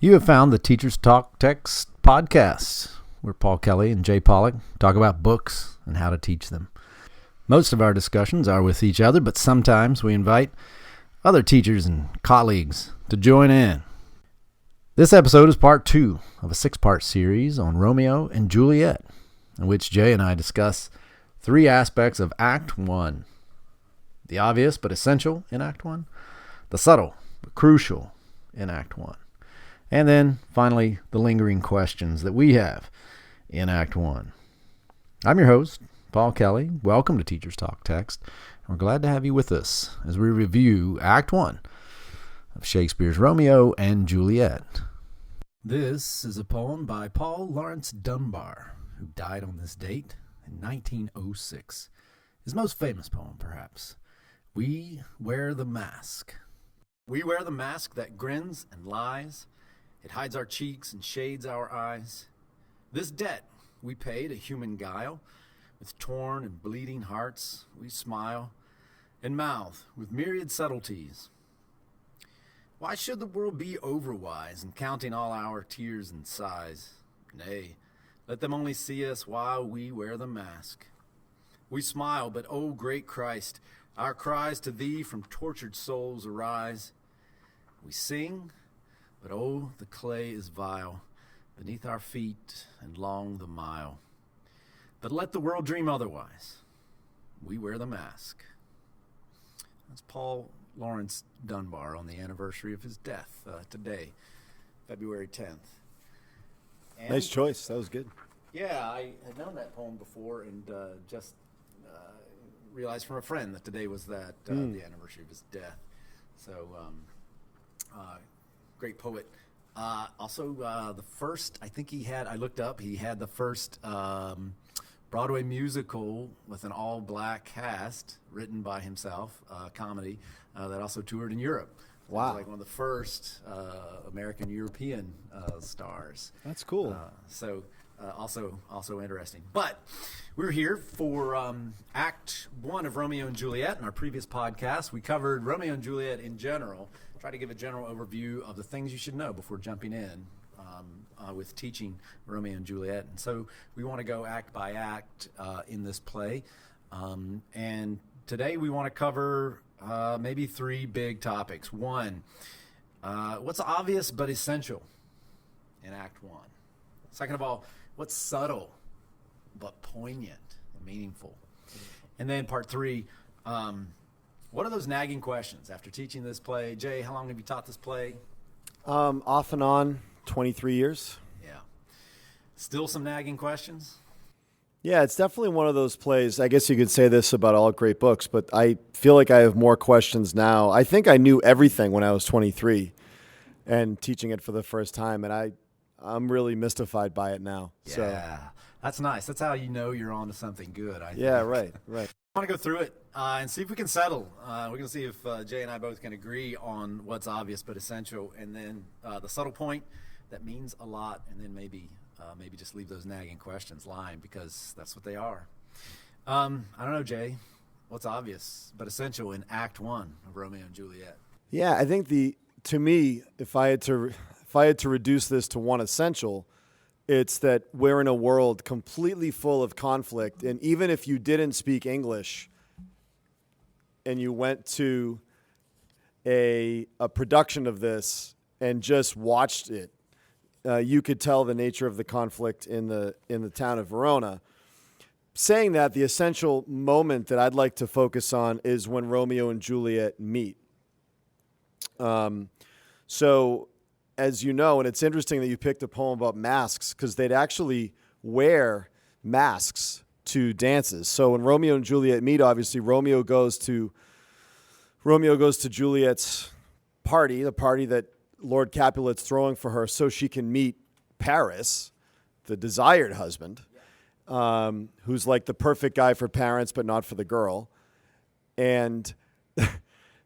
You have found the Teachers Talk Text podcast, where Paul Kelly and Jay Pollock talk about books and how to teach them. Most of our discussions are with each other, but sometimes we invite other teachers and colleagues to join in. This episode is part 2 of a 6-part series on Romeo and Juliet, in which Jay and I discuss 3 aspects of Act 1. The obvious but essential in Act 1, the subtle but crucial in Act 1, and then, finally, the lingering questions that we have in Act 1. I'm your host, Paul Kelly. Welcome to Teachers Talk Text. We're glad to have you with us as we review Act 1 of Shakespeare's Romeo and Juliet. This is a poem by Paul Laurence Dunbar, who died on this date in 1906. His most famous poem, perhaps. We wear the mask. We wear the mask that grins and lies. It hides our cheeks and shades our eyes. This debt we pay to human guile. With torn and bleeding hearts we smile and mouth with myriad subtleties. Why should the world be overwise in counting all our tears and sighs? Nay, let them only see us while we wear the mask. We smile, but O great Christ, our cries to thee from tortured souls arise. We sing, but oh, the clay is vile beneath our feet and long the mile. But let the world dream otherwise. We wear the mask. That's Paul Laurence Dunbar on the anniversary of his death today, February 10th. And nice choice. That was good. Yeah, I had known that poem before and just realized from a friend that today was the anniversary of his death. So, great poet. Also, the first, I think I looked up, he had the first Broadway musical with an all-black cast written by himself, comedy, that also toured in Europe. Wow. Like one of the first American-European stars. That's cool. Also interesting. But we're here for Act 1 of Romeo and Juliet. In our previous podcast, we covered Romeo and Juliet in general. Try to give a general overview of the things you should know before jumping in with teaching Romeo and Juliet. And so we want to go act by act in this play. And today we want to cover maybe 3 big topics. 1, what's obvious but essential in Act 1? Second of all, what's subtle but poignant and meaningful? And then part 3, what are those nagging questions after teaching this play? Jay, how long have you taught this play? Off and on, 23 years. Yeah. Still some nagging questions? Yeah, it's definitely one of those plays. I guess you could say this about all great books, but I feel like I have more questions now. I think I knew everything when I was 23 and teaching it for the first time, and I'm really mystified by it now. Yeah, so. That's nice. That's how you know you're on to something good, I think. Yeah, right. I want to go through it and see if we can settle. We're going to see if Jay and I both can agree on what's obvious but essential, and then the subtle point that means a lot, and then maybe just leave those nagging questions lying, because that's what they are. I don't know, Jay. What's obvious but essential in Act 1 of Romeo and Juliet? Yeah, I think to me, if I had to reduce this to one essential, it's that we're in a world completely full of conflict, and even if you didn't speak English and you went to a production of this and just watched it, you could tell the nature of the conflict in the town of Verona. Saying that, the essential moment that I'd like to focus on is when Romeo and Juliet meet. So, as you know, and it's interesting that you picked a poem about masks, because they'd actually wear masks to dances. So when Romeo and Juliet meet, obviously Romeo goes to Juliet's party, the party that Lord Capulet's throwing for her so she can meet Paris, the desired husband, who's like the perfect guy for parents but not for the girl. And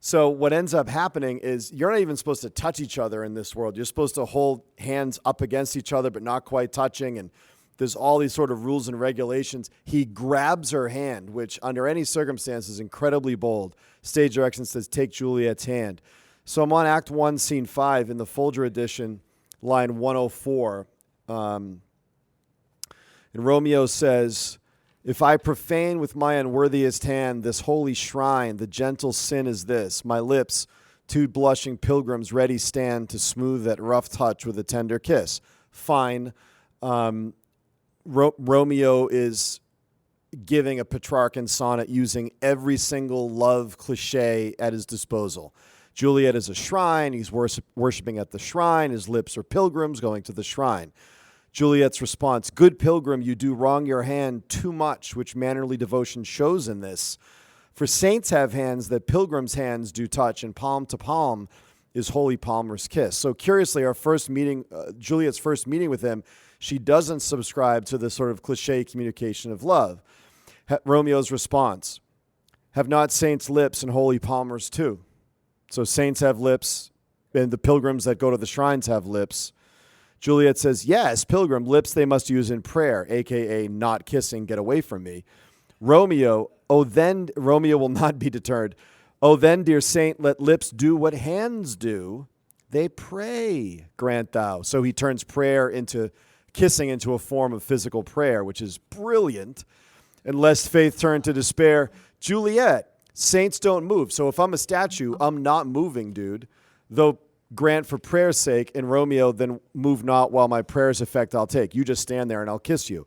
so what ends up happening is you're not even supposed to touch each other in this world. You're supposed to hold hands up against each other but not quite touching, and there's all these sort of rules and regulations. He grabs her hand, which under any circumstance is incredibly bold. Stage direction says, take Juliet's hand. So I'm on Act 1, Scene 5 in the Folger edition. line 104. And Romeo says, if I profane with my unworthiest hand this holy shrine, the gentle sin is this. My lips, two blushing pilgrims, ready stand to smooth that rough touch with a tender kiss. Fine. Romeo is giving a Petrarchan sonnet using every single love cliche at his disposal. Juliet is a shrine. He's worshiping at the shrine. His lips are pilgrims going to the shrine. Juliet's response, good pilgrim, you do wrong your hand too much, which mannerly devotion shows in this. For saints have hands that pilgrims' hands do touch, and palm to palm is holy Palmer's kiss. So curiously, our first meeting, Juliet's first meeting with him, she doesn't subscribe to the sort of cliche communication of love. Romeo's response, have not saints lips and holy Palmers too? So saints have lips, and the pilgrims that go to the shrines have lips. Juliet says, yes, pilgrim, lips they must use in prayer, a.k.a. not kissing, get away from me. Romeo will not be deterred. Oh, then, dear saint, let lips do what hands do. They pray, grant thou. So he turns kissing into a form of physical prayer, which is brilliant. And lest faith turn to despair, Juliet, saints don't move. So if I'm a statue, I'm not moving, dude. Though grant for prayer's sake, and Romeo, then move not while my prayer's effect I'll take. You just stand there and I'll kiss you.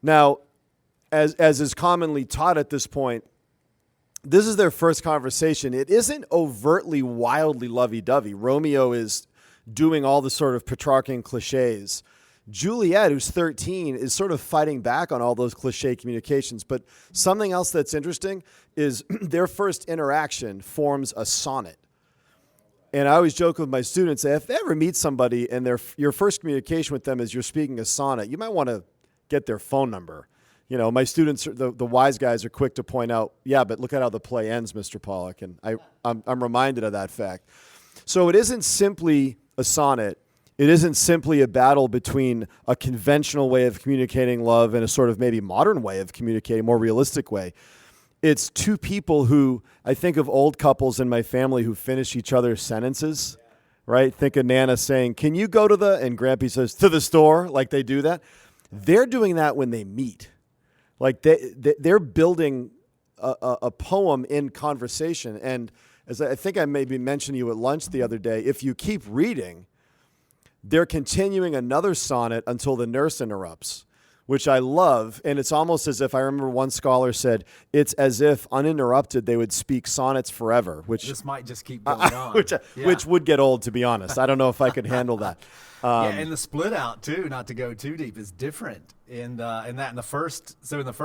Now, as is commonly taught at this point, this is their first conversation. It isn't overtly, wildly lovey-dovey. Romeo is doing all the sort of Petrarchan cliches. Juliet, who's 13, is sort of fighting back on all those cliche communications. But something else that's interesting is their first interaction forms a sonnet. And I always joke with my students, if they ever meet somebody and your first communication with them is you're speaking a sonnet, you might want to get their phone number. You know, my students, the wise guys, are quick to point out, yeah, but look at how the play ends, Mr. Pollock. And I'm reminded of that fact. So it isn't simply a sonnet. It isn't simply a battle between a conventional way of communicating love and a sort of maybe modern way of communicating, more realistic way. It's two people who, I think of old couples in my family who finish each other's sentences, right? Think of Nana saying, can you go to and Grampy says, to the store, like they do that. They're doing that when they meet. Like they're building a poem in conversation. And as I think I maybe mentioned to you at lunch the other day, if you keep reading, they're continuing another sonnet until the nurse interrupts, which I love. And it's almost as if, I remember one scholar said, it's as if uninterrupted they would speak sonnets forever, which this might just keep going on. Which would get old, to be honest. I don't know if I could handle that. And the split out too, not to go too deep, is different in the first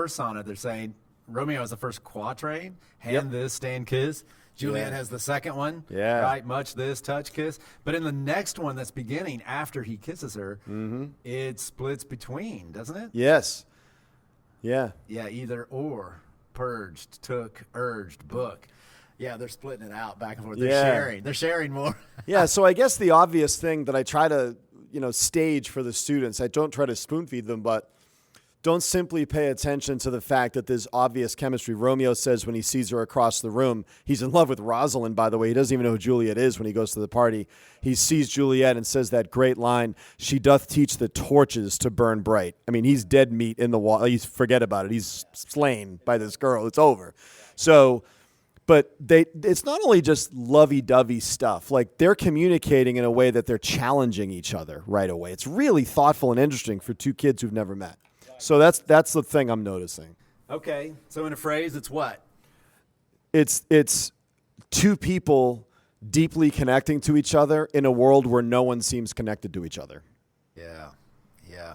sonnet they're saying Romeo has the first quatrain, hand this, stand kiss. Juliet has the second one, right? Much this, touch, kiss. But in the next one that's beginning after he kisses her, it splits between, doesn't it? Yes. Yeah. Yeah, either or, purged, took, urged, book. Yeah, they're splitting it out back and forth. They're sharing. They're sharing more. Yeah, so I guess the obvious thing that I try to, stage for the students, I don't try to spoon feed them, but don't simply pay attention to the fact that there's obvious chemistry. Romeo says when he sees her across the room, he's in love with Rosalind, by the way. He doesn't even know who Juliet is when he goes to the party. He sees Juliet and says that great line, she doth teach the torches to burn bright. I mean, he's dead meat in the wall. Forget about it. He's slain by this girl. It's over. So, but it's not only just lovey-dovey stuff. Like, they're communicating in a way that they're challenging each other right away. It's really thoughtful and interesting for two kids who've never met. So that's the thing I'm noticing. Okay. So in a phrase, it's what? It's two people deeply connecting to each other in a world where no one seems connected to each other. Yeah. Yeah.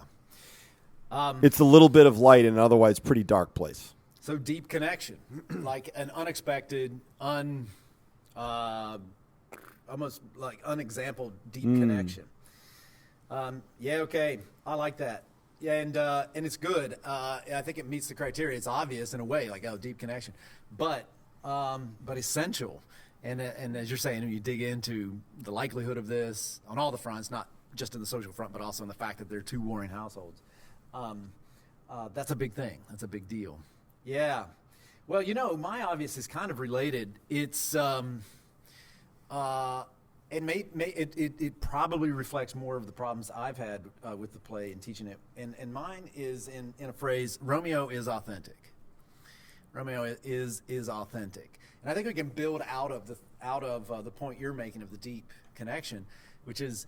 It's a little bit of light in an otherwise pretty dark place. So deep connection, like an unexpected, almost like unexampled deep connection. Okay. I like that. Yeah, and it's good. I think it meets the criteria. It's obvious in a way, like deep connection, but essential. And as you're saying, when you dig into the likelihood of this on all the fronts, not just in the social front, but also in the fact that they're two warring households, that's a big thing. That's a big deal. Yeah. Well, my obvious is kind of related. It's It probably reflects more of the problems I've had with the play and teaching it. And mine is in a phrase: Romeo is authentic. Romeo is authentic, and I think we can build out of the point you're making of the deep connection, which is,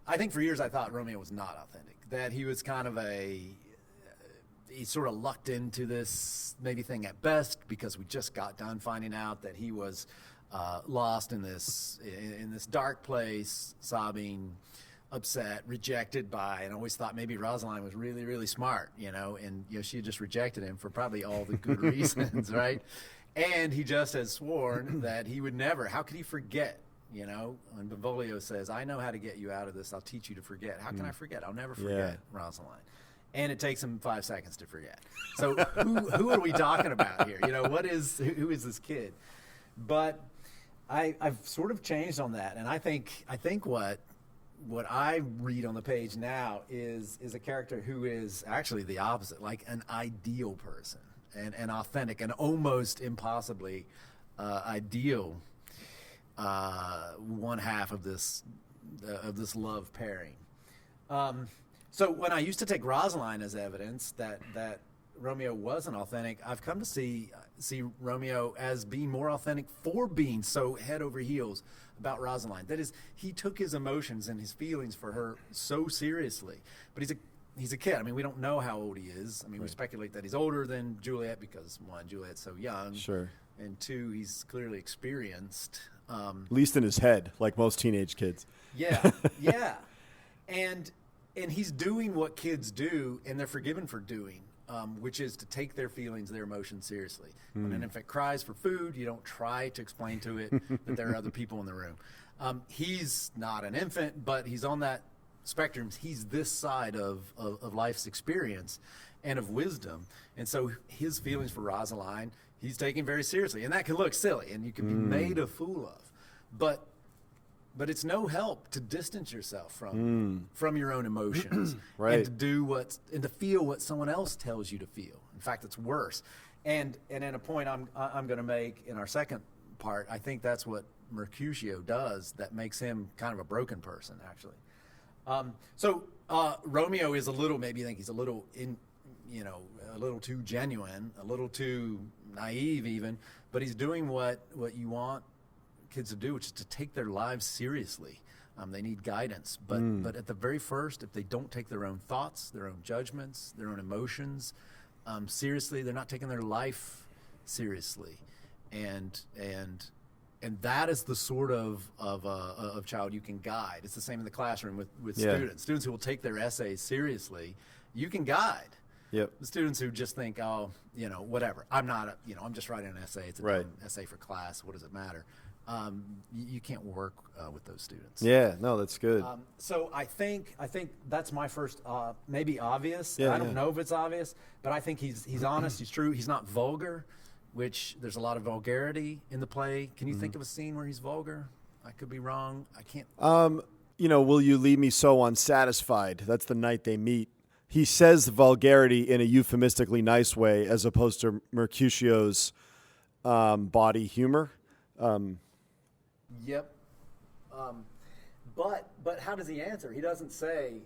I think for years I thought Romeo was not authentic. That he was kind of he sort of lucked into this maybe thing at best because we just got done finding out that he was lost in this dark place, sobbing, upset, rejected by, and I always thought maybe Rosaline was really, really smart, and she just rejected him for probably all the good reasons, right? And he just has sworn that he would never. How could he forget? When Benvolio says, "I know how to get you out of this. I'll teach you to forget." How can I forget? I'll never forget Rosaline. And it takes him 5 seconds to forget. So who are we talking about here? Who is this kid? But I've sort of changed on that, and I think what I read on the page now is a character who is actually the opposite, like an ideal person, and authentic, and almost impossibly ideal one half of this love pairing. So when I used to take Rosaline as evidence that Romeo wasn't authentic, I've come to see Romeo as being more authentic for being so head over heels about Rosaline. That is, he took his emotions and his feelings for her so seriously. But he's a kid. I mean, we don't know how old he is. I mean, we speculate that he's older than Juliet because, one, Juliet's so young. Sure. And two, he's clearly experienced. At least in his head, like most teenage kids. Yeah, yeah. And he's doing what kids do, and they're forgiven for doing, which is to take their feelings, their emotions seriously. When an infant cries for food, you don't try to explain to it that there are other people in the room. He's not an infant, but he's on that spectrum. He's this side of life's experience and of wisdom. And so his feelings for Rosaline, he's taking very seriously. And that can look silly, and you can be made a fool of. But it's no help to distance yourself from your own emotions, right. and to feel what someone else tells you to feel. In fact, it's worse. And in a point I'm going to make in our second part, I think that's what Mercutio does that makes him kind of a broken person, actually. So Romeo is maybe you think he's a little too genuine, a little too naive even, but he's doing what you want kids to do, which is to take their lives seriously. They need guidance, but at the very first, if they don't take their own thoughts, their own judgments, their own emotions seriously, they're not taking their life seriously, and that is the sort of child you can guide. It's the same in the classroom with students who will take their essays seriously. You can guide. Yep. The students who just think, whatever. I'm just writing an essay. It's a dumb essay for class. What does it matter? You can't work with those students. Yeah, no, that's good. So I think that's my first, maybe obvious. I don't know if it's obvious, but I think he's honest. He's true. He's not vulgar, which there's a lot of vulgarity in the play. Can you think of a scene where he's vulgar? I could be wrong. I can't. Will you leave me so unsatisfied? That's the night they meet. He says vulgarity in a euphemistically nice way, as opposed to Mercutio's body humor. Yep. But how does he answer? He doesn't say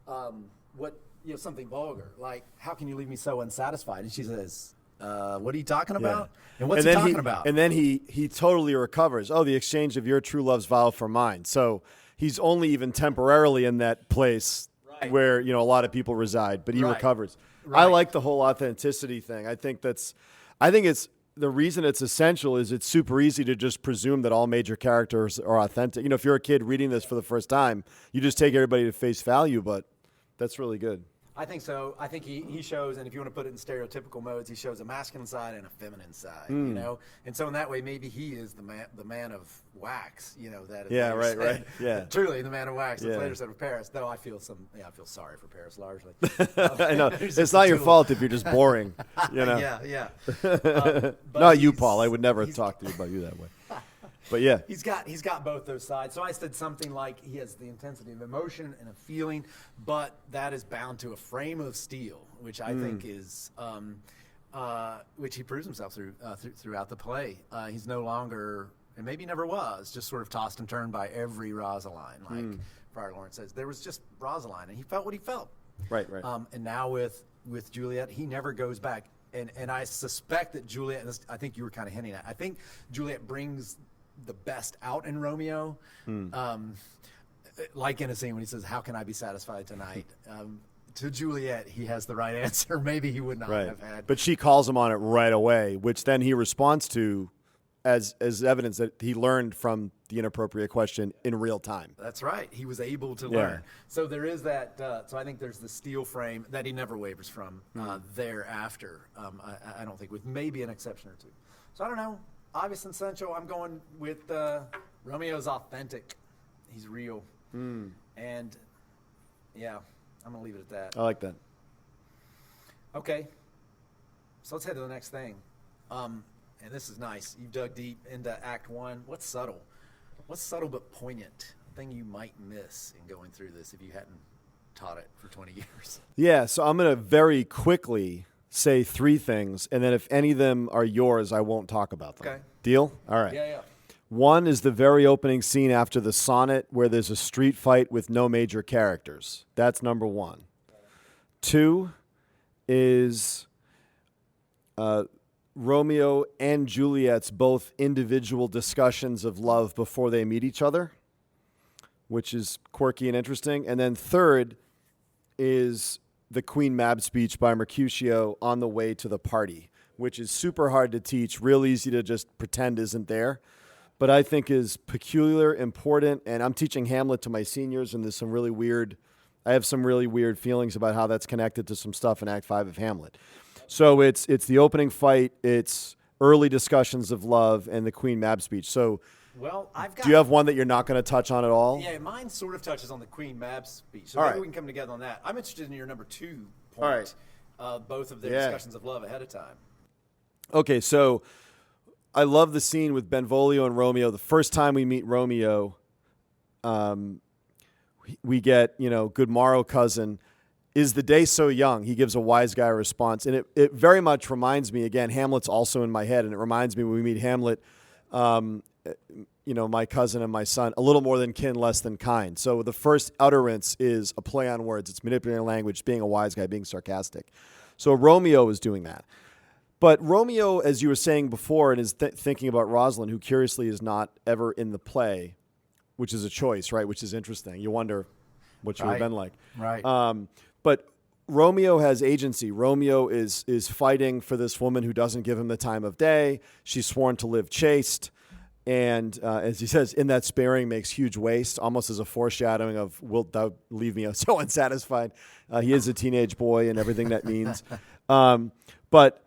something vulgar, like, how can you leave me so unsatisfied? And she says, what are you talking about? And what's he talking about? And then he totally recovers. Oh, the exchange of your true love's vow for mine. So he's only even temporarily in that place where, a lot of people reside, but he recovers. Right. I like the whole authenticity thing. I think it's the reason it's essential is it's super easy to just presume that all major characters are authentic. If you're a kid reading this for the first time, you just take everybody to face value, but that's really good. I think so. I think he shows, and if you want to put it in stereotypical modes, he shows a masculine side and a feminine side, And so in that way, maybe he is the man of wax, that is right. Yeah. Truly the man of wax. It's later said of Paris, though I feel sorry for Paris largely. I know. It's not your fault if you're just boring, Yeah. Not you, Paul. I would never talk to you about you that way. But yeah, he's got both those sides. So I said something like he has the intensity of emotion and a feeling, but that is bound to a frame of steel, which I think is which he proves himself throughout the play. He's no longer and maybe never was, just sort of tossed and turned by every Rosaline, like Friar Lawrence says. There was just Rosaline, and he felt what he felt. Right. And now with Juliet, he never goes back. And I suspect that Juliet, and I think you were kind of hinting at, I think Juliet brings the best out in Romeo. Like in a scene when he says, "How can I be satisfied tonight?" To Juliet, he has the right answer. Maybe he would not have had. But she calls him on it right away, which then he responds to as evidence that he learned from the inappropriate question in real time. That's right. He was able to learn. So there is that. So I think there's the steel frame that he never wavers from thereafter. I don't think, with maybe an exception or two. So I don't know. Obvious and essential. I'm going with Romeo's authentic. He's real. And yeah, I'm going to leave it at that. I like that. Okay. So let's head to the next thing. And this is nice. You've dug deep into Act 1. What's subtle? What's subtle but poignant? Thing you might miss in going through this if you hadn't taught it for 20 years. Yeah, so I'm going to very quickly say 3 things, and then if any of them are yours, I won't talk about them. Okay. Deal? All right. Yeah. 1 is the very opening scene after the sonnet where there's a street fight with no major characters. That's number 1. 2 is Romeo and Juliet's both individual discussions of love before they meet each other, which is quirky and interesting. And then 3rd is the Queen Mab speech by Mercutio on the way to the party, which is super hard to teach, real easy to just pretend isn't there, but I think is peculiar, important. And I'm teaching Hamlet to my seniors, and there's I have some really weird feelings about how that's connected to some stuff in Act 5 of Hamlet. So it's the opening fight, it's early discussions of love, and the Queen Mab speech. So do you have one that you're not going to touch on at all? Yeah, mine sort of touches on the Queen Mab speech. So all maybe right. we can come together on that. I'm interested in your number 2 point, both of their discussions of love ahead of time. Okay, so I love the scene with Benvolio and Romeo. The first time we meet Romeo, we get, good morrow, cousin. Is the day so young? He gives a wise guy response. And it very much reminds me, again, Hamlet's also in my head, and it reminds me when we meet Hamlet, my cousin and my son, a little more than kin, less than kind. So the first utterance is a play on words. It's manipulating language, being a wise guy, being sarcastic. So Romeo is doing that. But Romeo, as you were saying before, and is thinking about Rosalind, who curiously is not ever in the play, which is a choice, right? Which is interesting. You wonder what she would have been like. Right. But Romeo has agency. Romeo is fighting for this woman who doesn't give him the time of day. She's sworn to live chaste. And as he says, in that sparing makes huge waste, almost as a foreshadowing of, wilt thou leave me so unsatisfied? He is a teenage boy and everything that means. But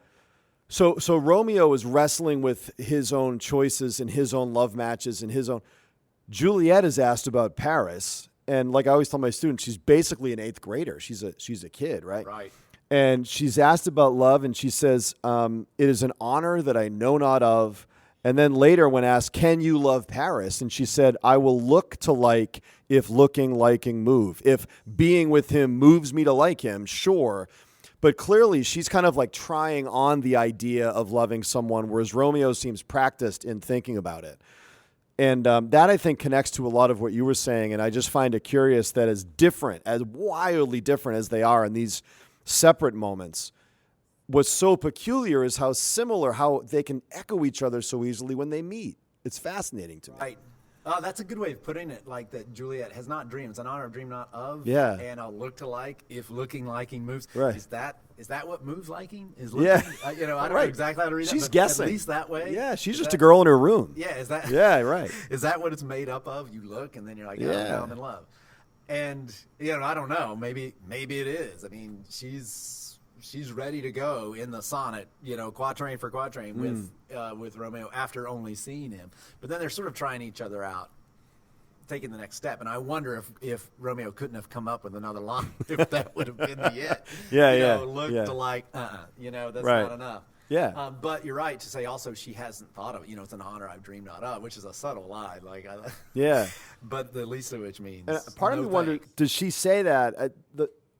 so Romeo is wrestling with his own choices and his own love matches and his own. Juliet is asked about Paris. And like I always tell my students, she's basically an 8th grader. She's a kid, right? Right. And she's asked about love, and she says, "It is an honor that I know not of." And then later, when asked, "Can you love Paris?" and she said, "I will look to like if looking, liking move. If being with him moves me to like him, sure." But clearly, she's kind of like trying on the idea of loving someone, whereas Romeo seems practiced in thinking about it. And that, I think, connects to a lot of what you were saying. And I just find it curious that as wildly different as they are in these separate moments, what's so peculiar is how similar, how they can echo each other so easily when they meet. It's fascinating to me. Right. That's a good way of putting it, like that Juliet has not dreamed. It's an honor of dream not of. Yeah. And I'll look to like if looking liking moves. Right. Is that what moves liking? Is looking? Yeah. I don't know exactly how to read that. She's But guessing. At least that way. Yeah, she's just a girl in her room. Yeah, is that? Yeah, right. Is that what it's made up of? You look and then you're like, now I'm in love. And I don't know. Maybe it is. I mean, she's ready to go in the sonnet, quatrain for quatrain with Romeo after only seeing him. But then they're sort of trying each other out, taking the next step. And I wonder if Romeo couldn't have come up with another line, if that would have been the it. Look to like, that's not enough. Yeah. But you're right to say also she hasn't thought of it. It's an honor I've dreamed not of, which is a subtle lie. Yeah. But the least of which means. And part of me wonders, does she say that?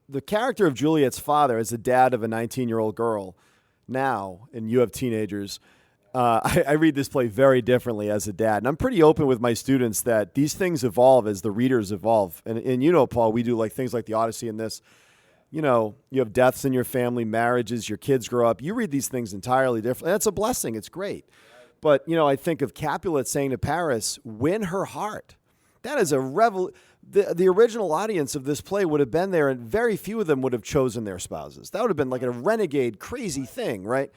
The character of Juliet's father as the dad of a 19-year-old girl now, and you have teenagers, I read this play very differently as a dad. And I'm pretty open with my students that these things evolve as the readers evolve. And you know, Paul, we do like things like the Odyssey and this. You know, you have deaths in your family, marriages, your kids grow up. You read these things entirely different. That's a blessing. It's great. But, you know, I think of Capulet saying to Paris, win her heart. That is a the original audience of this play would have been there, and very few of them would have chosen their spouses. That would have been like a renegade, crazy thing, right?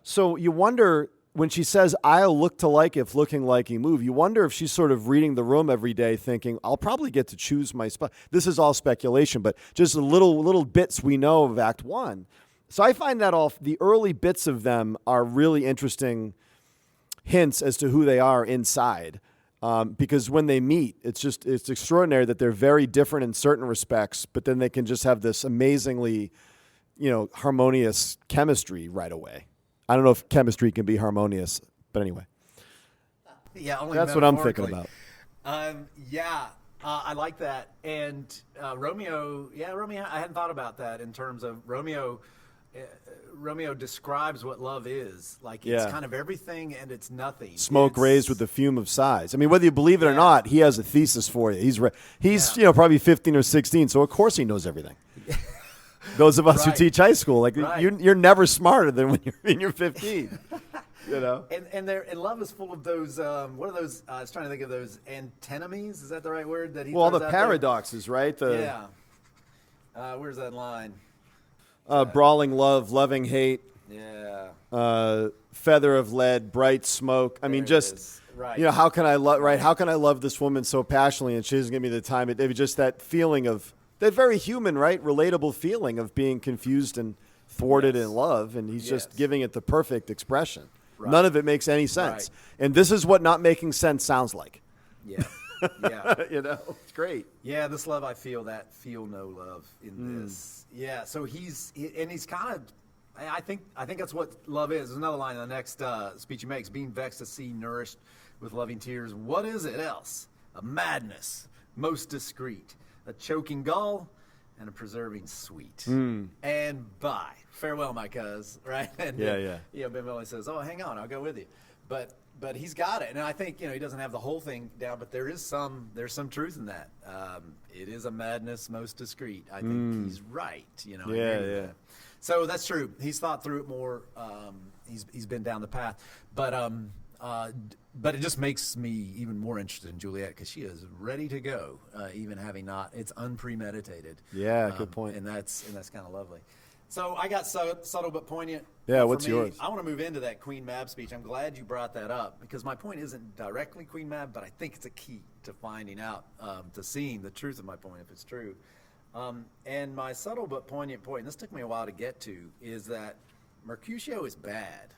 So you wonder, when she says, I'll look to like if looking like you move, you wonder if she's sort of reading the room every day thinking, I'll probably get to choose my spouse. This is all speculation, but just the little bits we know of Act 1. So I find that the early bits of them are really interesting hints as to who they are inside. Because when they meet, it's extraordinary that they're very different in certain respects, but then they can just have this amazingly, you know, harmonious chemistry right away. I don't know if chemistry can be harmonious, but anyway. Yeah, only that's what I'm thinking about. I like that. And Romeo, I hadn't thought about that in terms of Romeo. Romeo describes what love is. Like, it's kind of everything and it's nothing. Smoke raised with the fume of sighs. I mean, whether you believe it or not, he has a thesis for you. He's you know, probably 15 or 16, so of course he knows everything. Those of us who teach high school, like you're never smarter than when you're in your 15. You know, and love is full of those. What are those? I was trying to think of those antinomies. Is that the right word that he? Well, the paradoxes, right? Where's that line? Brawling love, loving hate. Yeah. Feather of lead, bright smoke. I mean, just you know, how can I love? Right? How can I love this woman so passionately and she doesn't give me the time? It was just that feeling of that very human, right? Relatable feeling of being confused and thwarted in love, and he's just giving it the perfect expression. Right. None of it makes any sense. Right. And this is what not making sense sounds like. Yeah. Yeah. You know, it's great. Yeah, this love I feel no love in this. Yeah, so he's kind of, I think that's what love is. There's another line in the next speech he makes, being vexed to see nourished with loving tears. What is it else? A madness, most discreet, a choking gall, and a preserving sweet. And bye. Farewell, my cuz, right? And then, you know, Ben Willie says, oh, hang on, I'll go with you. But he's got it. And I think, you know, he doesn't have the whole thing down, but there's some truth in that. It is a madness most discreet. I think he's right, you know. Yeah. So that's true. He's thought through it more. He's been down the path. But it just makes me even more interested in Juliet because she is ready to go, even having not. It's unpremeditated. Yeah, good point. And that's kind of lovely. So I got subtle but poignant. Yeah, what's yours? I want to move into that Queen Mab speech. I'm glad you brought that up because my point isn't directly Queen Mab, but I think it's a key to finding out, to seeing the truth of my point if it's true. And my subtle but poignant point, and this took me a while to get to, is that Mercutio is bad.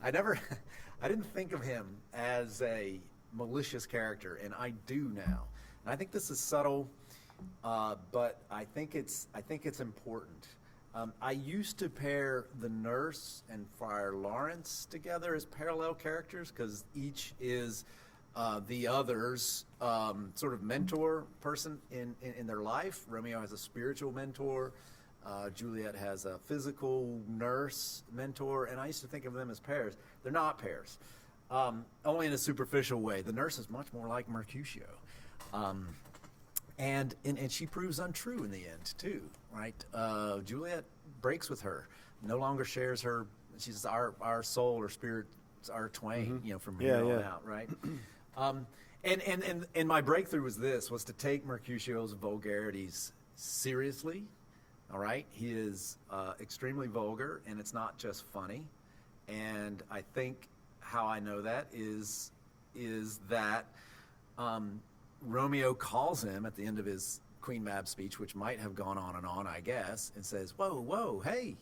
I didn't think of him as a malicious character, and I do now. And I think this is subtle, but I think it's important. I used to pair the nurse and Friar Lawrence together as parallel characters because each is the other's sort of mentor person in their life. Romeo has a spiritual mentor. Juliet has a physical nurse mentor, and I used to think of them as pairs. They're not pairs, only in a superficial way. The nurse is much more like Mercutio. And she proves untrue in the end too, right? Juliet breaks with her, no longer shares her. She's our soul or spirit, our twain, you know, from here on out, right? And my breakthrough was to take Mercutio's vulgarities seriously. All right, he is extremely vulgar, and it's not just funny. And I think how I know that is that. Romeo calls him at the end of his Queen Mab speech, which might have gone on and on, I guess, and says, whoa, hey,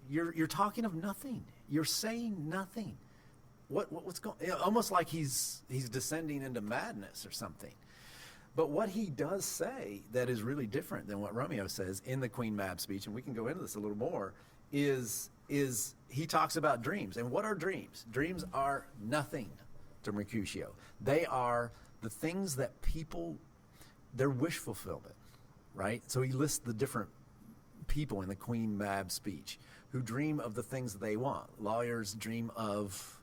you're talking of nothing. You're saying nothing. What's going? Almost like he's descending into madness or something. But what he does say that is really different than what Romeo says in the Queen Mab speech, and we can go into this a little more, is he talks about dreams. And what are dreams? Dreams are nothing to Mercutio. They are the things that they're wish fulfillment, right? So he lists the different people in the Queen Mab speech who dream of the things that they want. Lawyers dream of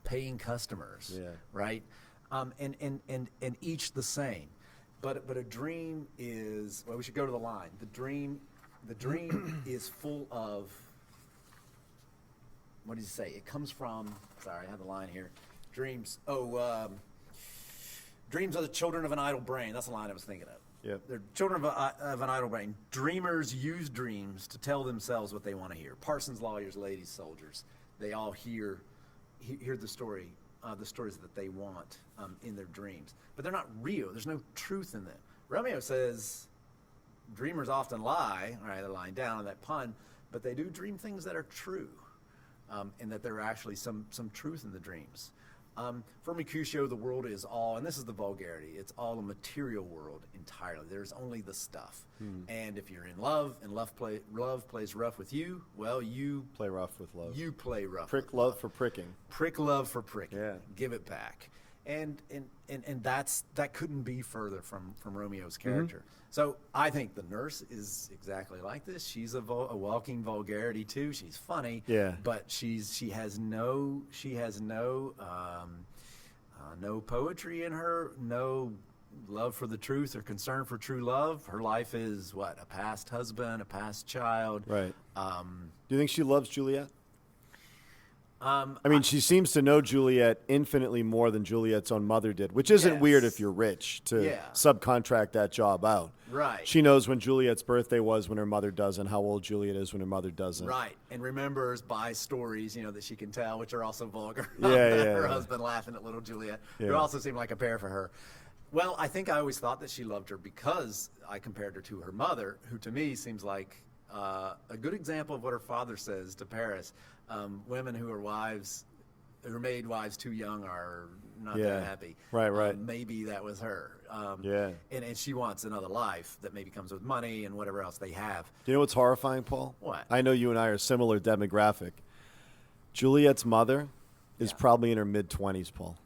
paying customers, right? And each the same. But a dream is, well, we should go to the line. The dream is full of, what does he say? It comes from, sorry, I have the line here. Dreams are the children of an idle brain. That's the line I was thinking of. Yeah. They're children of an idle brain. Dreamers use dreams to tell themselves what they want to hear. Parsons, lawyers, ladies, soldiers, they all hear the stories that they want in their dreams. But they're not real. There's no truth in them. Romeo says dreamers often lie. All right, they're lying down on that pun, but they do dream things that are true, and that there are actually some truth in the dreams. For Mercutio, the world is all, and this is the vulgarity, it's all a material world entirely. There's only the stuff. And if you're in love, and love plays rough with you, well, you Play rough with love. You play rough. Prick with love for pricking. Prick love for pricking. Yeah. Give it back. And that couldn't be further from Romeo's character. So I think the nurse is exactly like this. She's a walking vulgarity too. She's funny. Yeah. But she has no poetry in her, no love for the truth or concern for true love. Her life is what? A past husband, a past child. Right. Do you think she loves Juliet? I mean, she seems to know Juliet infinitely more than Juliet's own mother did, which isn't weird if you're rich to subcontract that job out. Right. She knows when Juliet's birthday was when her mother doesn't, how old Juliet is when her mother doesn't. Right. And remembers by stories, that she can tell, which are also vulgar. Her husband laughing at little Juliet, who also seemed like a pair for her. Well, I think I always thought that she loved her because I compared her to her mother, who to me seems like a good example of what her father says to Paris. Women who are made wives too young are not that happy. Right. Maybe that was her. And she wants another life that maybe comes with money and whatever else they have. Do you know what's horrifying, Paul? What? I know you and I are similar demographic. Juliet's mother is probably in her mid-20s, Paul.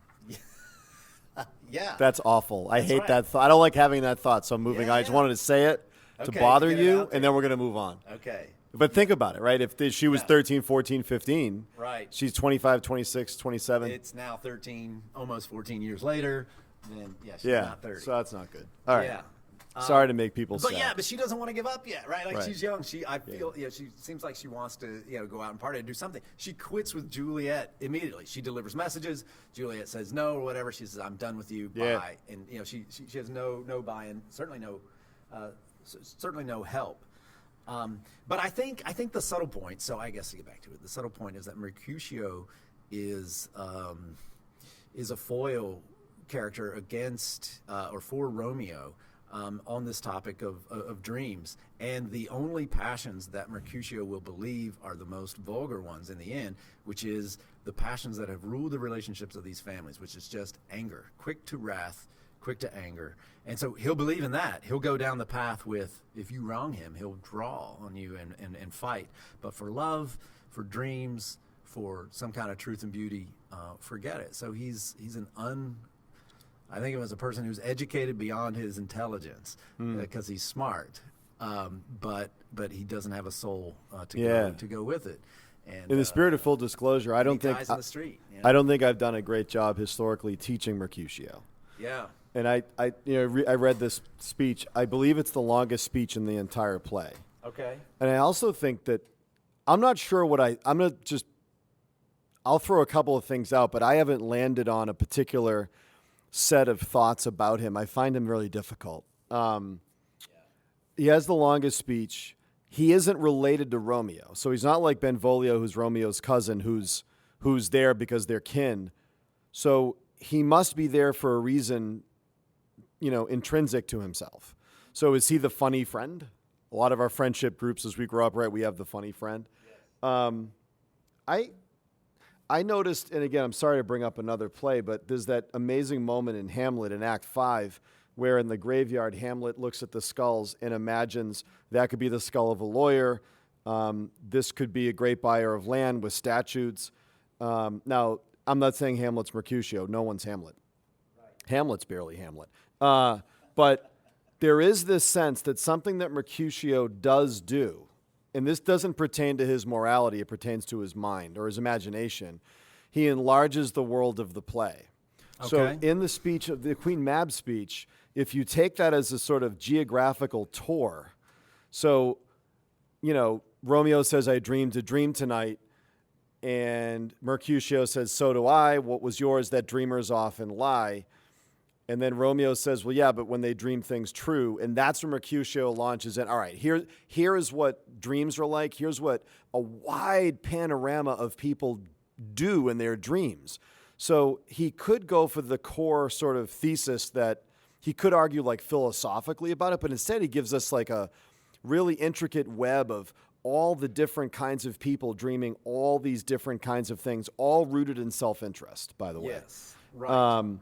Yeah. That's awful. I hate that thought. I don't like having that thought, so I'm moving. I just wanted to say it to bother you, and then we're going to move on. Okay. But think about it, right? If she was 13, 14, 15, right. She's 25, 26, 27. It's now 13, almost 14 years later. Then, she's not 30. So that's not good. All right. Yeah. Sorry to make people sad. But she doesn't want to give up yet, right? Like she's young. I feel, she seems like she wants to, go out and party and do something. She quits with Juliet immediately. She delivers messages. Juliet says no or whatever. She says, "I'm done with you. Bye." And she has no buy-in. Certainly no help. But I think the subtle point. So I guess to get back to it, the subtle point is that Mercutio is a foil character against or for Romeo. On this topic of dreams. And the only passions that Mercutio will believe are the most vulgar ones in the end, which is the passions that have ruled the relationships of these families, which is just anger, quick to wrath, quick to anger. And so he'll believe in that. He'll go down the path with, if you wrong him, he'll draw on you and fight. But for love, for dreams, for some kind of truth and beauty, forget it. So he's I think of him as a person who's educated beyond his intelligence because he's smart, but he doesn't have a soul to go with it. And in the spirit of full disclosure, I don't think in the street, I don't think I've done a great job historically teaching Mercutio. Yeah. And I read this speech. I believe it's the longest speech in the entire play. Okay. And I also think that I'm not sure I'll throw a couple of things out, but I haven't landed on a particular set of thoughts about him. I find him really difficult. He has the longest speech. He isn't related to Romeo, so he's not like Benvolio, who's Romeo's cousin, who's there because they're kin. So he must be there for a reason, intrinsic to himself. So is he the funny friend? A lot of our friendship groups, as we grow up, right, we have the funny friend. I noticed, and again, I'm sorry to bring up another play, but there's that amazing moment in Hamlet in Act 5 where in the graveyard, Hamlet looks at the skulls and imagines that could be the skull of a lawyer. This could be a great buyer of land with statutes. Now, I'm not saying Hamlet's Mercutio. No one's Hamlet. Right. Hamlet's barely Hamlet. But there is this sense that something that Mercutio does do, and this doesn't pertain to his morality, it pertains to his mind or his imagination. He enlarges the world of the play. Okay. So in the speech of the Queen Mab speech, if you take that as a sort of geographical tour, so, Romeo says, I dreamed a dream tonight, and Mercutio says, so do I. What was yours? That dreamers often lie. And then Romeo says, well, yeah, but when they dream things true. And that's where Mercutio launches in. All right, here is what dreams are like. Here's what a wide panorama of people do in their dreams. So he could go for the core sort of thesis that he could argue like philosophically about it, but instead he gives us like a really intricate web of all the different kinds of people dreaming all these different kinds of things, all rooted in self-interest, by the way. Yes, right.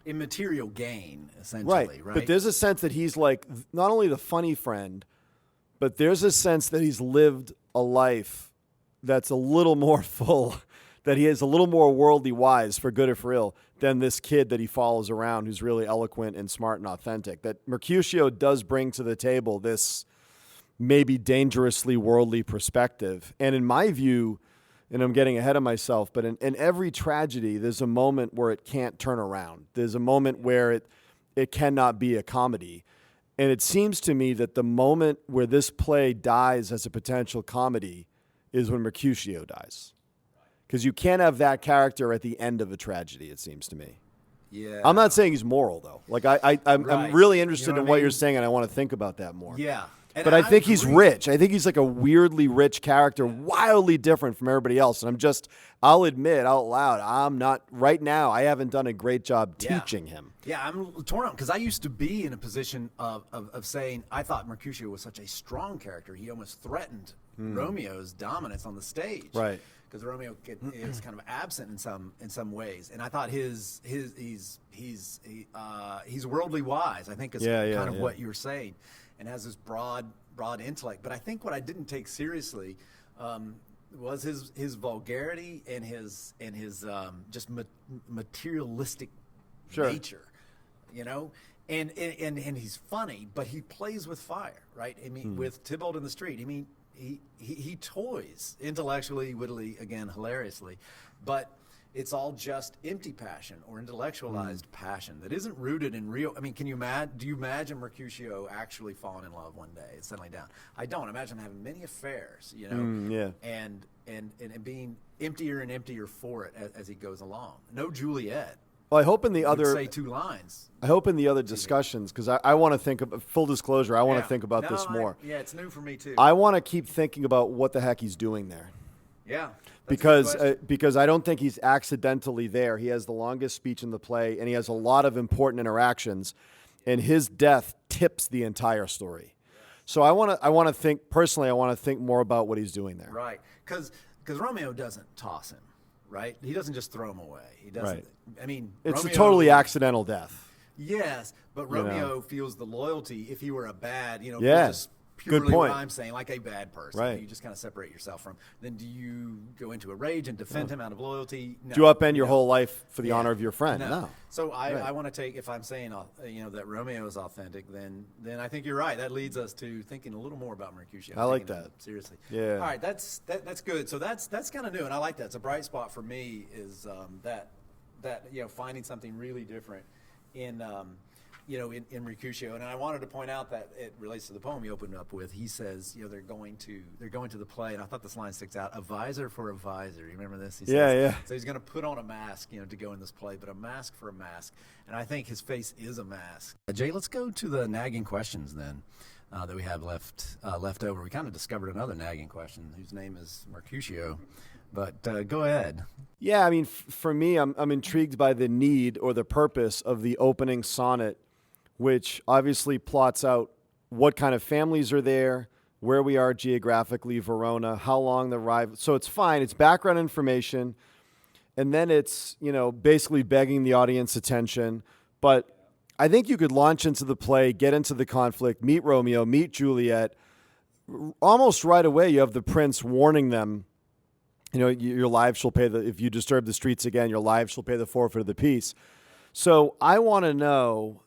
In material gain, essentially, right? But there's a sense that he's like not only the funny friend, but there's a sense that he's lived a life that's a little more full, that he is a little more worldly wise, for good or for ill, than this kid that he follows around who's really eloquent and smart and authentic. That Mercutio does bring to the table this maybe dangerously worldly perspective. And in my view, and I'm getting ahead of myself, but in every tragedy, there's a moment where it can't turn around. There's a moment where it cannot be a comedy. And it seems to me that the moment where this play dies as a potential comedy is when Mercutio dies. Because you can't have that character at the end of a tragedy, it seems to me. Yeah. I'm not saying he's moral, though. Like, I'm Right. really interested You know in what I what mean? you're saying, and I want to think about that more. Yeah. And But I think he's agree. rich. I think he's like a weirdly rich character, wildly different from everybody else. And I'll admit out loud, I'm not, right now, I haven't done a great job Yeah. teaching him. Yeah, I'm torn up because I used to be in a position of saying I thought Mercutio was such a strong character. He almost threatened Romeo's dominance on the stage. Right. Because Romeo is kind of absent in some ways, and I thought he's worldly wise. I think is kind of what you were saying, and has this broad intellect. But I think what I didn't take seriously was his vulgarity and his just materialistic nature, and he's funny, but he plays with fire, right? I mean, with Tybalt in the street, I mean, he toys intellectually, wittily, again, hilariously, but it's all just empty passion or intellectualized passion that isn't rooted in real. I mean, do you imagine Mercutio actually falling in love one day and settling down? I don't. Imagine him having many affairs, and being emptier and emptier for it as he goes along. No Juliet. Well, I hope in the Would other say two lines. I hope in the other discussions, because I want to think of, full disclosure, I want to think about this more. It's new for me too. I want to keep thinking about what the heck he's doing there. Yeah. Because I don't think he's accidentally there. He has the longest speech in the play, and he has a lot of important interactions, and his death tips the entire story. So I want to think personally. I want to think more about what he's doing there. Right, because Romeo doesn't toss him. Right, he doesn't just throw him away. He doesn't. Right. I mean, It's Romeo, a totally accidental death. Yes, but Romeo feels the loyalty. If he were a bad, Yeah. just purely Good point. what I'm saying, like a bad person, Right. you just kind of separate yourself from. Then do you go into a rage and defend him out of loyalty? No. Do you upend your whole life for the honor of your friend? No. No. So I want to take, if I'm saying that Romeo is authentic, then I think you're right. That leads us to thinking a little more about Mercutio. I like taking that. him seriously. Yeah. All right, that's good. So that's kind of new, and I like that. It's a bright spot for me is that finding something really different in Mercutio. And I wanted to point out that it relates to the poem you opened up with. He says, they're going to the play, and I thought this line sticks out: a visor for a visor. You remember this? He says, So he's going to put on a mask, to go in this play, but a mask for a mask. And I think his face is a mask. Jay, let's go to the nagging questions then that we have left over. We kind of discovered another nagging question whose name is Mercutio. But go ahead. Yeah, I mean, for me, I'm intrigued by the need or the purpose of the opening sonnet, which obviously plots out what kind of families are there, where we are geographically, Verona, how long the ride. So it's fine. It's background information. And then it's, basically begging the audience attention. But I think you could launch into the play, get into the conflict, meet Romeo, meet Juliet. Almost right away, you have the prince warning them, your lives shall pay if you disturb the streets again, your lives shall pay the forfeit of the peace. So I want to know,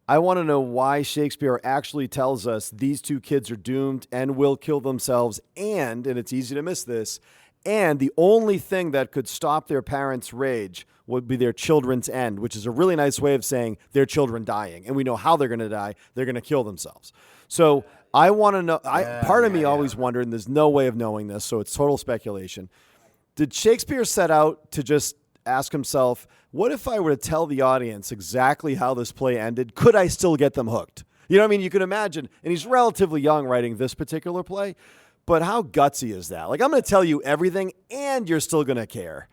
I want to know why Shakespeare actually tells us these two kids are doomed and will kill themselves, and it's easy to miss this, and the only thing that could stop their parents' rage would be their children's end, which is a really nice way of saying their children dying. And we know how they're going to die. They're going to kill themselves. So I want to know, part of me always wondered, and there's no way of knowing this, so it's total speculation. Did Shakespeare set out to just ask himself, what if I were to tell the audience exactly how this play ended? Could I still get them hooked? You know what I mean? You can imagine, and he's relatively young writing this particular play, but how gutsy is that? Like, I'm going to tell you everything, and you're still going to care.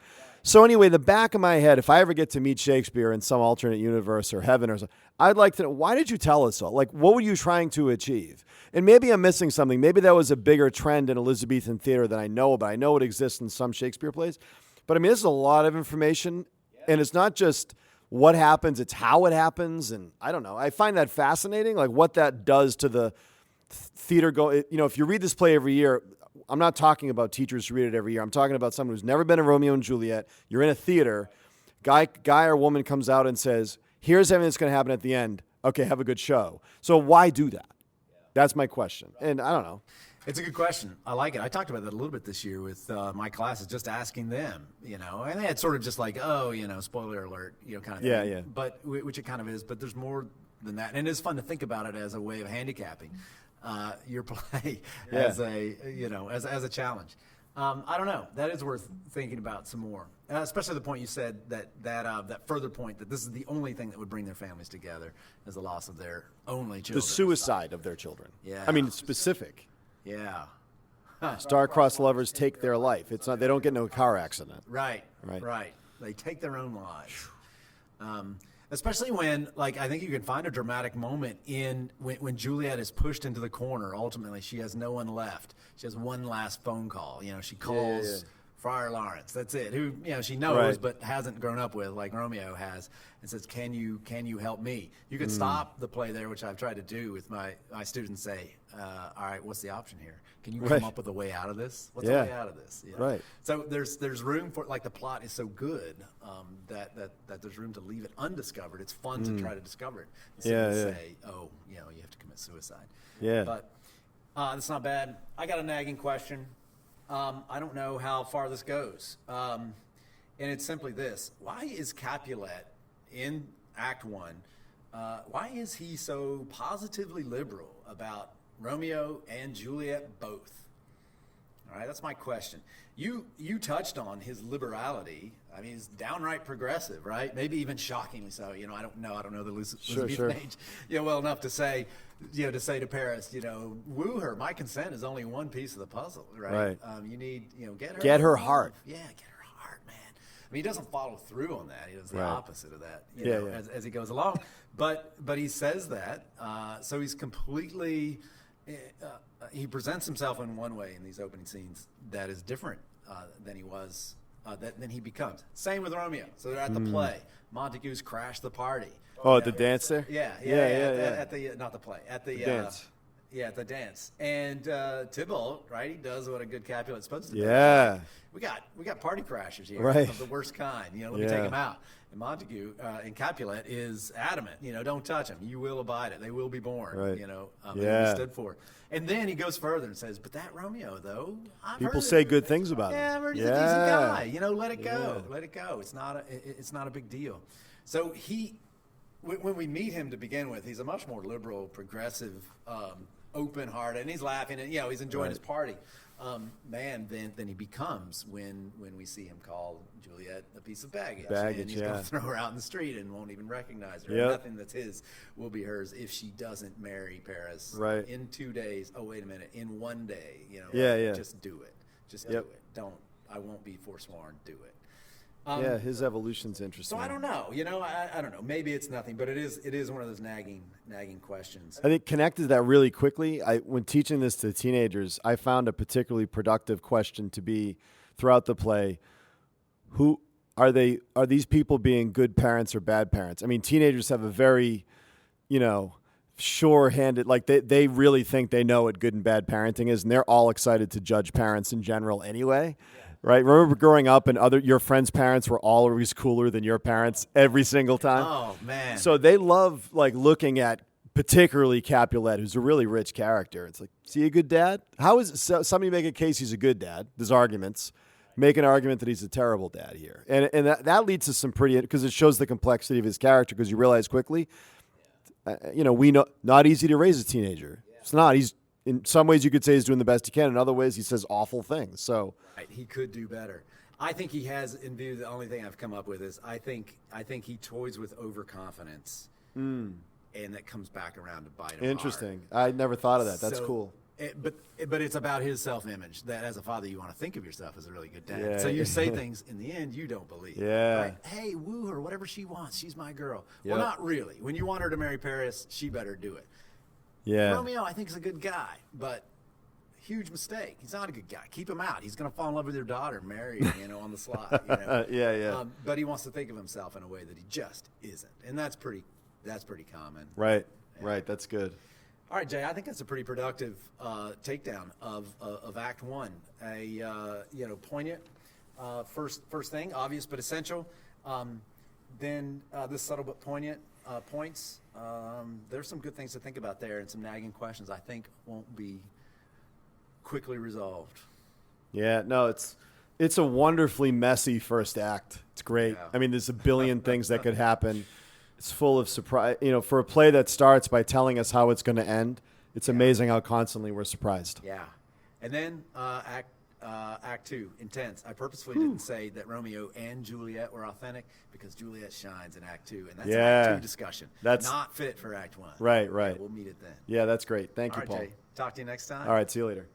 So anyway, the back of my head, if I ever get to meet Shakespeare in some alternate universe or heaven or something, I'd like to know, why did you tell us so? Like, what were you trying to achieve? And maybe I'm missing something. Maybe that was a bigger trend in Elizabethan theater than I know about. I know it exists in some Shakespeare plays. But I mean, this is a lot of information, and it's not just what happens, it's how it happens. And I don't know. I find that fascinating, like what that does to the theater. If you read this play every year, I'm not talking about teachers who read it every year. I'm talking about someone who's never been in Romeo and Juliet. You're in a theater. Guy or woman comes out and says, here's everything that's going to happen at the end. Okay, have a good show. So why do that? That's my question. And I don't know. It's a good question. I like it. I talked about that a little bit this year with my classes, just asking them, and they had sort of just like, spoiler alert, kind of thing. Yeah. But which it kind of is, but there's more than that. And it's fun to think about it as a way of handicapping your play as a challenge. I don't know. That is worth thinking about some more, especially the point you said that further point that this is the only thing that would bring their families together is the loss of their only children. The suicide of their children. Yeah. I mean, specific. Yeah. Star-crossed lovers take their life. It's not. They don't get into a car accident. Right. They take their own lives. Especially when, like, I think you can find a dramatic moment in when Juliet is pushed into the corner. Ultimately, she has no one left. She has one last phone call. She calls Friar Lawrence. That's it. Who she knows but hasn't grown up with, like Romeo has, and says, "Can you help me?" You can stop the play there, which I've tried to do with my students. Say, "All right, what's the option here? Can you come up with a way out of this? What's the way out of this?" Right. So there's room for, like, the plot is so good that there's room to leave it undiscovered. It's fun to try to discover it. Instead of say, you have to commit suicide. Yeah. But that's not bad. I got a nagging question. I don't know how far this goes. And it's simply this. Why is Capulet in Act 1, why is he so positively liberal about Romeo and Juliet both? All right, that's my question. You touched on his liberality. I mean, he's downright progressive, right? Maybe even shockingly so. I don't know the Elizabethan age, well enough to say, to Paris, woo her. My consent is only one piece of the puzzle, right? You need, get her heart. Yeah, get her heart, man. I mean, he doesn't follow through on that. He does the opposite of that, as he goes along. But he says that, so he's completely. He presents himself in one way in these opening scenes that is different than he was, than he becomes. Same with Romeo. So they're at the play. Montague's crashed the party. Oh, at the dance there? Yeah. At the not the play, at the dance. At the dance. And Tybalt, right? He does what a good Capulet's supposed to do. Yeah. We got party crashers here of the worst kind. Let me take them out. And Montague and Capulet is adamant. Don't touch them. You will abide it. They will be born. Right. He stood for. And then he goes further and says, "But that Romeo, though, people say good things about him. Yeah, he's a decent guy. Let it go. Let it go. It's not a big deal." So when we meet him to begin with, he's a much more liberal, progressive, open-hearted, and he's laughing and he's enjoying his party. Man than he becomes when we see him call Juliet a piece of baggage and he's going to throw her out in the street and won't even recognize her. Nothing that's his will be hers if she doesn't marry Paris in 2 days. Oh, wait a minute, in 1 day. Just do it. Just do it. I won't be forsworn. Do it. His evolution's interesting. So I don't know. I don't know. Maybe it's nothing, but it is one of those nagging questions. I think connected to that really quickly, when teaching this to teenagers, I found a particularly productive question to be throughout the play. Who are they? Are these people being good parents or bad parents? I mean, teenagers have a very, sure-handed, like they really think they know what good and bad parenting is, and they're all excited to judge parents in general anyway. Right? Remember growing up and your friends' parents were always cooler than your parents every single time? Oh, man. So they love like looking at particularly Capulet, who's a really rich character. It's like, is he a good dad? How is somebody make a case he's a good dad? There's arguments. Make an argument that he's a terrible dad here. And that leads to some pretty, because it shows the complexity of his character, because you realize quickly, we know not easy to raise a teenager. It's not. He's, in some ways you could say he's doing the best he can. In other ways he says awful things. So right, he could do better. I think he has in view. The only thing I've come up with is I think he toys with overconfidence, and that comes back around to bite him. Interesting. I never thought of that. That's cool. But it's about his self-image. That as a father, you want to think of yourself as a really good dad. Yeah. So you say things in the end you don't believe. Yeah. Right? Hey, woo her, whatever she wants. She's my girl. Yep. Well, not really. When you want her to marry Paris, she better do it. Yeah. Romeo, I think, is a good guy, but huge mistake. He's not a good guy. Keep him out. He's going to fall in love with your daughter, and marry her, on the slide. Yeah. But he wants to think of himself in a way that he just isn't, and that's pretty common. Right. Yeah. Right. That's good. All right, Jay. I think that's a pretty productive takedown of Act One. Poignant. First thing, obvious but essential. Then this subtle but poignant points. There's some good things to think about there, and some nagging questions I think won't be quickly resolved. Yeah, no, it's a wonderfully messy first act. It's great. Yeah. I mean, there's a billion things that could happen. It's full of surprise. For a play that starts by telling us how it's going to end, it's amazing how constantly we're surprised. Yeah. And then Act Two, intense. I purposefully didn't say that Romeo and Juliet were authentic because Juliet shines in Act Two, and that's an Act Two discussion. That's not fit for Act One. Right. Yeah, we'll meet it then. Yeah, that's great. Thank you, Paul. Jay, talk to you next time. All right, see you later.